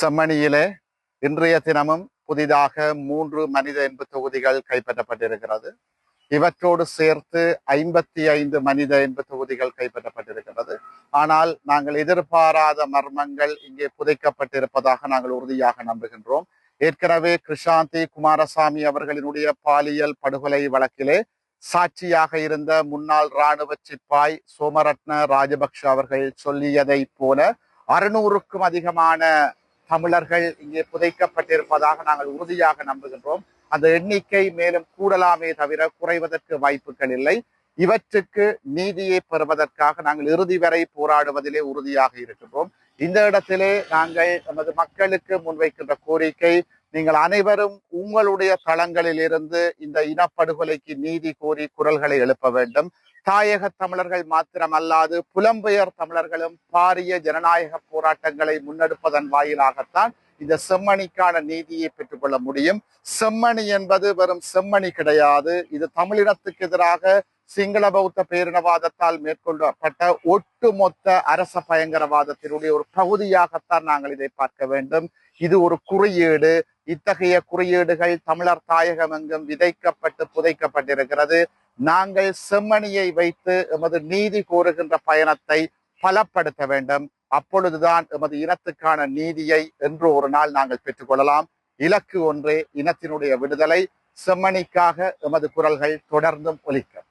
செம்மணியிலே இன்றைய தினமும் புதிதாக 3 மனித எண்பு தொகுதிகள் கைப்பற்றப்பட்டிருக்கிறது. இவற்றோடு சேர்த்து 55 மனித எண்பு தொகுதிகள் கைப்பற்றப்பட்டிருக்கிறது. ஆனால் நாங்கள் எதிர்பாராத மர்மங்கள் இங்கே புதைக்கப்பட்டிருப்பதாக நாங்கள் உறுதியாக நம்புகின்றோம். ஏற்கனவே கிருஷாந்தி குமாரசாமி அவர்களினுடைய பாலியல் படுகொலை வழக்கிலே சாட்சியாக இருந்த முன்னாள் இராணுவ சிப்பாய் சோமரத்ன ராஜபக்ஷ அவர்கள் சொல்லியதை போல 600க்கும் அதிகமான தமிழர்கள் இங்கே புதைக்கப்பட்டிருப்பதாக நாங்கள் உறுதியாக நம்புகின்றோம். அந்த எண்ணிக்கை மேலும் கூடலாமே தவிர குறைவதற்கு வாய்ப்புகள் இல்லை. இவற்றுக்கு நீதியை பெறுவதற்காக நாங்கள் இறுதி வரை போராடுவதிலே உறுதியாக இருக்கின்றோம். இந்த இடத்திலே நாங்கள் நமது மக்களுக்கு முன்வைக்கின்ற கோரிக்கை, நீங்கள் அனைவரும் உங்களுடைய தளங்களில் இருந்து இந்த இனப்படுகொலைக்கு நீதி கோரி குரல்களை எழுப்ப வேண்டும். தாயக தமிழர்கள் மாத்திரமல்லாது புலம்பெயர் தமிழர்களும் பாரிய ஜனநாயக போராட்டங்களை முன்னெடுப்பதன் வாயிலாகத்தான் இந்த செம்மணிக்கான நீதியை பெற்றுக்கொள்ள முடியும். செம்மணி என்பது வெறும் செம்மணி கிடையாது. இது தமிழினத்துக்கு எதிராக சிங்கள பௌத்த பேரினவாதத்தால் மேற்கொள்ளப்பட்ட ஒட்டுமொத்த அரச பயங்கரவாதத்தினுடைய ஒரு பகுதியாகத்தான் நாங்கள் இதை பார்க்க வேண்டும். இது ஒரு குறியீடு. இத்தகைய குறியீடுகள் தமிழர் தாயகம் எங்கும் விதைக்கப்பட்டு புதைக்கப்பட்டிருக்கிறது. நாங்கள் செம்மணியை வைத்து எமது நீதி கோருகின்ற பயணத்தை பலப்படுத்த வேண்டும். அப்பொழுதுதான் எமது இனத்துக்கான நீதியை என்று ஒரு நாள் நாங்கள் பெற்றுக்கொள்ளலாம். இலக்கு ஒன்றே, இனத்தினுடைய விடுதலை. செம்மணிக்காக எமது குரல்கள் தொடர்ந்தும் ஒலிக்கும்.